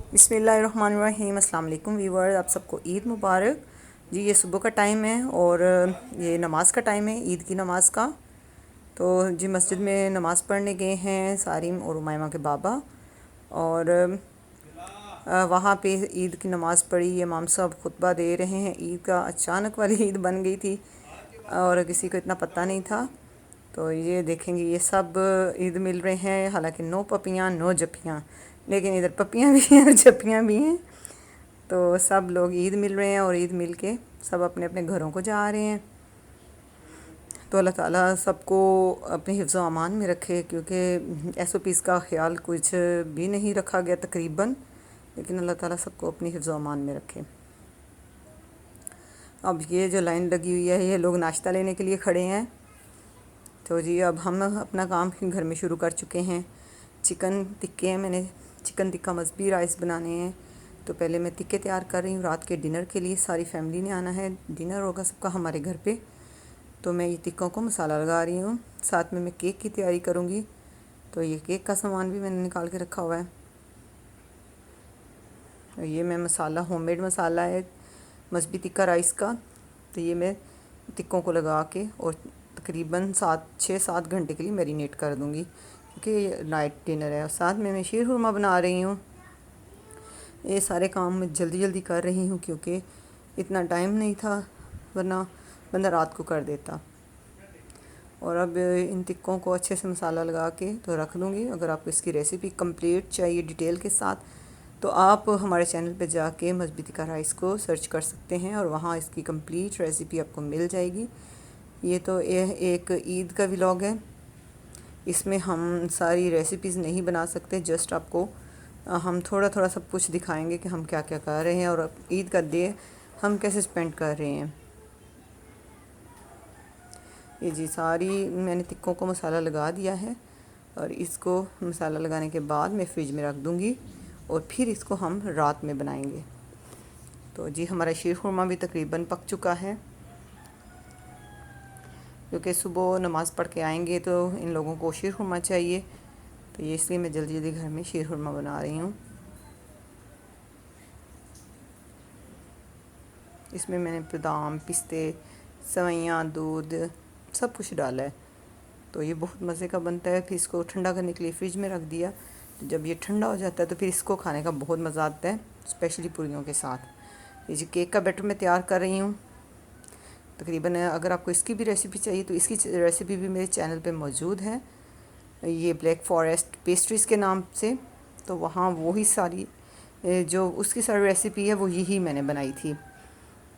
बिस्मिल्लाहिर्रहमानिर्रहीम। अस्सलाम वालेकुम व्यूअर्स, आप सबको ईद मुबारक जी। ये सुबह का टाइम है और ये नमाज़ का टाइम है, ईद की नमाज़ का। तो जी मस्जिद में नमाज़ पढ़ने गए हैं सारिम और उमायमा के बाबा, और वहाँ पे ईद की नमाज़ पढ़ी। इमाम साहब खुतबा दे रहे हैं। ईद का अचानक वाली ईद बन गई थी और किसी को इतना पता नहीं था। तो ये देखेंगे, ये सब ईद मिल रहे हैं। हालांकि नो पपियाँ नो जपियाँ, लेकिन इधर पपियाँ भी हैं और जपियाँ भी हैं। तो सब लोग ईद मिल रहे हैं और ईद मिल के सब अपने अपने घरों को जा रहे हैं। तो अल्लाह ताला सबको अपने हिफ्ज़ व अमान में रखे, क्योंकि SOPs का ख्याल कुछ भी नहीं रखा गया तकरीबन, लेकिन अल्लाह ताला सबको अपनी हिफ्ज़ व अमान में रखे। अब ये जो लाइन लगी हुई है, ये लोग नाश्ता लेने के लिए खड़े हैं। तो जी अब हम अपना काम घर में शुरू कर चुके हैं। चिकन टिक्के हैं, मैंने चिकन टिक्का मज़बी राइस बनाने हैं। तो पहले मैं टिक्के तैयार कर रही हूँ रात के डिनर के लिए। सारी फैमिली ने आना है, डिनर होगा सबका हमारे घर पे। तो मैं ये टिक्कों को मसाला लगा रही हूँ, साथ में मैं केक की तैयारी करूँगी। तो ये केक का सामान भी मैंने निकाल के रखा हुआ है। तो ये मैं मसाला होममेड मसाला है मज़बी टिक्का राइस का। तो ये मैं टिक्कों को लगा के और तकरीबन 6-7 घंटे के लिए मैरिनेट कर दूँगी, क्योंकि नाइट डिनर है। और साथ में मैं शीर खुरमा बना रही हूँ। ये सारे काम मैं जल्दी जल्दी कर रही हूँ, क्योंकि इतना टाइम नहीं था, वरना बंदा रात को कर देता। और अब इन टिक्कों को अच्छे से मसाला लगा के तो रख दूँगी। अगर आपको इसकी रेसिपी कंप्लीट चाहिए डिटेल के साथ, तो आप हमारे चैनल पे जाके मज़बी टिक्का राइस को सर्च कर सकते हैं और वहाँ इसकी कंप्लीट रेसिपी आपको मिल जाएगी। ये तो एक ईद का व्लॉग है, इसमें हम सारी रेसिपीज़ नहीं बना सकते। जस्ट आपको हम थोड़ा थोड़ा सब कुछ दिखाएंगे कि हम क्या क्या कर रहे हैं और ईद का डे हम कैसे स्पेंड कर रहे हैं। ये जी सारी मैंने टिक्कों को मसाला लगा दिया है, और इसको मसाला लगाने के बाद मैं फ्रिज में रख दूँगी और फिर इसको हम रात में बनाएंगे। तो जी हमारा शीर खुरमा भी तकरीबन पक चुका है, क्योंकि सुबह नमाज़ पढ़ के आएंगे तो इन लोगों को शीर खुरमा चाहिए। तो ये इसलिए मैं जल्दी जल्दी घर में शीर खुरमा बना रही हूँ। इसमें मैंने बादाम, पिस्ते, सवैयाँ, दूध सब कुछ डाला है। तो ये बहुत मज़े का बनता है। फिर इसको ठंडा करने के लिए फ़्रिज में रख दिया। तो जब ये ठंडा हो जाता है तो फिर इसको खाने का बहुत मज़ा आता है, स्पेशली पूरियों के साथ। ये जो केक का बैटर मैं तैयार कर रही हूँ तकरीबन, अगर आपको इसकी भी रेसिपी चाहिए तो इसकी रेसिपी भी मेरे चैनल पे मौजूद है, ये ब्लैक फॉरेस्ट पेस्ट्रीज़ के नाम से। तो वहाँ वही सारी जो उसकी सारी रेसिपी है वो यही मैंने बनाई थी।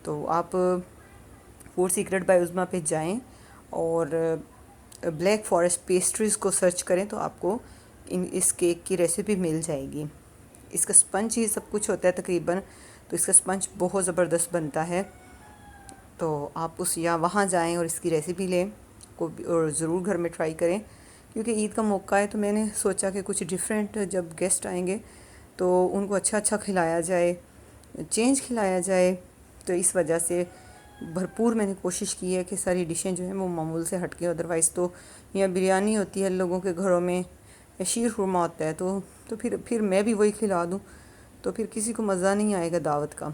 तो आप फूड सीक्रेट बाय उज़मा पे जाएं और ब्लैक फॉरेस्ट पेस्ट्रीज़ को सर्च करें तो आपको इस केक की रेसिपी मिल जाएगी। इसका स्पंज ही सब कुछ होता है तकरीबन, तो इसका स्पंज बहुत ज़बरदस्त बनता है। तो आप उस या वहाँ जाएं और इसकी रेसिपी लें को और ज़रूर घर में ट्राई करें, क्योंकि ईद का मौका है। तो मैंने सोचा कि कुछ डिफरेंट, जब गेस्ट आएंगे तो उनको अच्छा अच्छा खिलाया जाए, चेंज खिलाया जाए। तो इस वजह से भरपूर मैंने कोशिश की है कि सारी डिशें जो हैं वो मामूल से हट के, अदरवाइज़ तो या बिरयानी होती है लोगों के घरों में या शीर खुरमा होता है, तो फिर मैं भी वही खिला दूँ तो फिर किसी को मज़ा नहीं आएगा दावत का।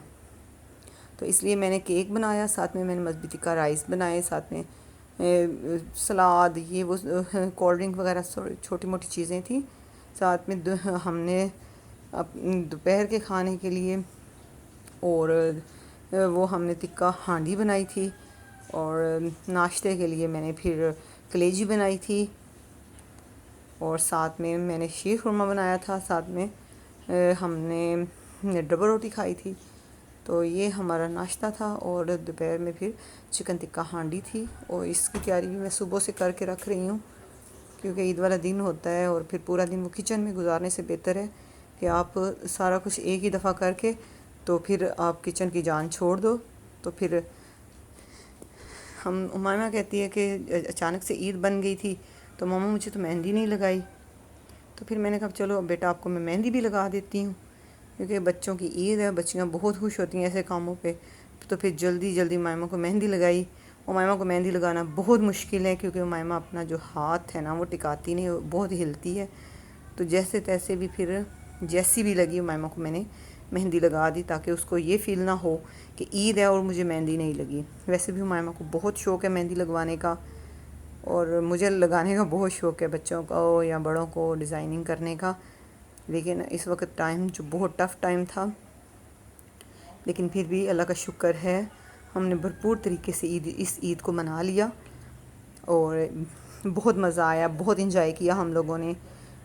तो इसलिए मैंने केक बनाया, साथ में मैंने मज़बी टिक्का राइस बनाए, साथ में सलाद, ये वो कोल्ड ड्रिंक वगैरह छोटी मोटी चीज़ें थी। साथ में हमने दोपहर के खाने के लिए और वो हमने टिक्का हांडी बनाई थी, और नाश्ते के लिए मैंने फिर कलेजी बनाई थी, और साथ में मैंने शीर खुरमा बनाया था। साथ में हमने डबल रोटी खाई थी। तो ये हमारा नाश्ता था, और दोपहर में फिर चिकन टिक्का हांडी थी। और इसकी तैयारी भी मैं सुबह से करके रख रही हूँ, क्योंकि ईद वाला दिन होता है और फिर पूरा दिन वो किचन में गुजारने से बेहतर है कि आप सारा कुछ एक ही दफ़ा करके तो फिर आप किचन की जान छोड़ दो। तो फिर हम उमामा कहती है कि अचानक से ईद बन गई थी, तो मामा मुझे तो मेहंदी नहीं लगाई। तो फिर मैंने कहा चलो बेटा आपको मैं मेहंदी भी लगा देती हूँ, क्योंकि बच्चों की ईद है, बच्चियाँ बहुत खुश होती हैं ऐसे कामों पे। तो फिर जल्दी जल्दी उमामा को मेहंदी लगाई। उमामा को मेहंदी लगाना बहुत मुश्किल है, क्योंकि उमामा अपना जो हाथ है ना वो टिकाती नहीं, बहुत हिलती है। तो जैसे तैसे भी फिर जैसी भी लगी उमैमा को मैंने मेहंदी लगा दी, ताकि उसको ये फ़ील ना हो कि ईद है और मुझे मेहंदी नहीं लगी। वैसे भी उमैमा को बहुत शौक़ है मेहंदी लगवाने का, और मुझे लगाने का बहुत शौक़ है, बच्चों को या बड़ों को डिज़ाइनिंग करने का। लेकिन इस वक्त टाइम जो बहुत टफ़ टाइम था, लेकिन फिर भी अल्लाह का शुक्र है हमने भरपूर तरीके से इस ईद को मना लिया और बहुत मज़ा आया, बहुत इंजॉय किया हम लोगों ने,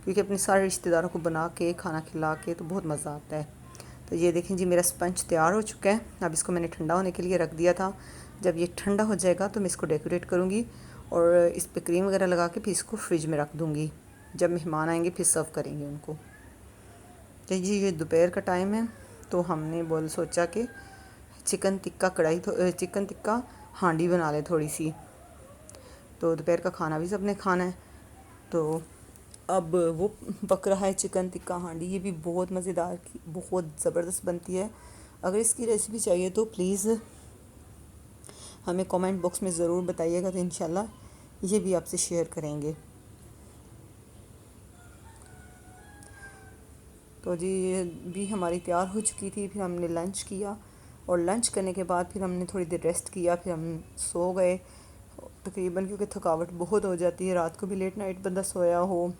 क्योंकि अपने सारे रिश्तेदारों को बना के खाना खिला के तो बहुत मज़ा आता है। तो ये देखें जी, मेरा स्पंज तैयार हो चुका है। अब इसको मैंने ठंडा होने के लिए रख दिया था। जब ये ठंडा हो जाएगा तो मैं इसको डेकोरेट करूँगी और इस पर क्रीम वगैरह लगा के फिर इसको फ्रिज में रख दूँगी। जब मेहमान आएंगे फिर सर्व करेंगे उनको। तो जी ये दोपहर का टाइम है, तो हमने बोल सोचा कि चिकन टिक्का हांडी बना ले थोड़ी सी। तो दोपहर का खाना भी सबने खाना है, तो अब वो पक रहा है चिकन टिक्का हांडी। ये भी बहुत मज़ेदार की बहुत ज़बरदस्त बनती है। अगर इसकी रेसिपी चाहिए तो प्लीज़ हमें कमेंट बॉक्स में ज़रूर बताइएगा, तो इंशाल्लाह ये भी आपसे शेयर करेंगे। तो जी ये भी हमारी तैयार हो चुकी थी। फिर हमने लंच किया और लंच करने के बाद फिर हमने थोड़ी देर रेस्ट किया, फिर हम सो गए तकरीबन, क्योंकि थकावट बहुत हो जाती है। रात को भी लेट नाइट बंदा सोया हो,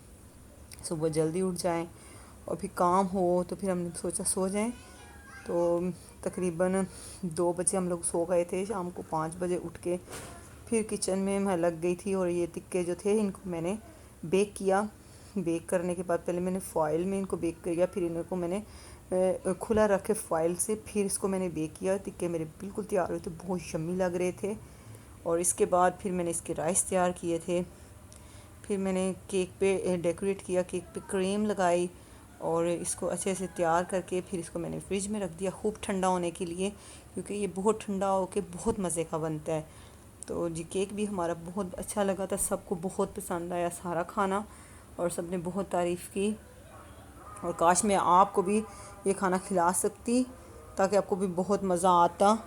सुबह जल्दी उठ जाएं और फिर काम हो, तो फिर हमने सोचा सो जाएं। तो तकरीबन 2 बजे हम लोग सो गए थे। शाम को 5 बजे उठ के फिर किचन में मैं लग गई थी और ये टिक्के जो थे इनको मैंने बेक किया। बेक करने के बाद पहले मैंने फ़ॉइल में इनको बेक किया, फिर इनको मैंने खुला रख के फ़ॉइल से फिर इसको मैंने बेक किया। टिक्के मेरे बिल्कुल तैयार हुए थे, बहुत यम्मी लग रहे थे। और इसके बाद फिर मैंने इसके राइस तैयार किए थे। फिर मैंने केक पे डेकोरेट किया, केक पे क्रीम लगाई और इसको अच्छे से तैयार करके फिर इसको मैंने फ्रिज में रख दिया खूब ठंडा होने के लिए, क्योंकि ये बहुत ठंडा होके बहुत मज़े का बनता है। तो जी केक भी हमारा बहुत अच्छा लगा था, सबको बहुत पसंद आया सारा खाना और सब ने बहुत तारीफ़ की। और काश मैं आपको भी ये खाना खिला सकती, ताकि आपको भी बहुत मज़ा आता।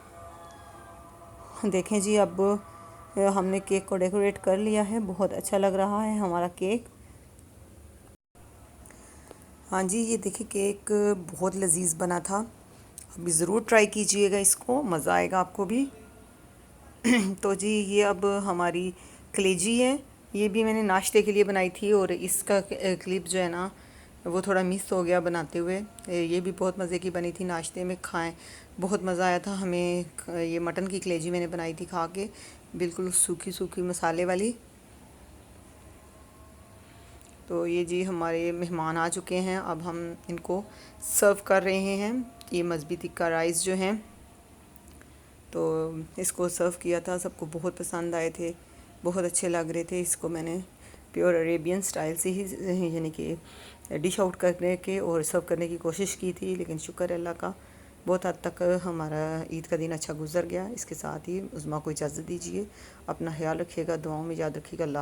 देखें जी, अब हमने केक को डेकोरेट कर लिया है, बहुत अच्छा लग रहा है हमारा केक। हाँ जी, ये देखिए केक बहुत लजीज बना था। अभी ज़रूर ट्राई कीजिएगा इसको, मज़ा आएगा आपको भी। तो जी ये अब हमारी कलेजी है, ये भी मैंने नाश्ते के लिए बनाई थी और इसका क्लिप जो है ना वो थोड़ा मिस हो गया बनाते हुए। ये भी बहुत मज़े की बनी थी, नाश्ते में खाएं बहुत मज़ा आया था हमें। ये मटन की कलेजी मैंने बनाई थी खा के, बिल्कुल सूखी सूखी मसाले वाली। तो ये जी हमारे मेहमान आ चुके हैं, अब हम इनको सर्व कर रहे हैं। ये मज़बी टिक्का राइस जो हैं, तो इसको सर्व किया था, सबको बहुत पसंद आए थे, बहुत अच्छे लग रहे थे। इसको मैंने प्योर अरेबियन स्टाइल से ही यानी कि डिश आउट करने के और सर्व करने की कोशिश की थी, लेकिन शुक्र अल्लाह का बहुत हद तक हमारा ईद का दिन अच्छा गुजर गया। इसके साथ ही उज़्मा को इजाज़त दीजिए, अपना ख्याल रखिएगा, दुआओं में याद रखिएगा। अल्लाह।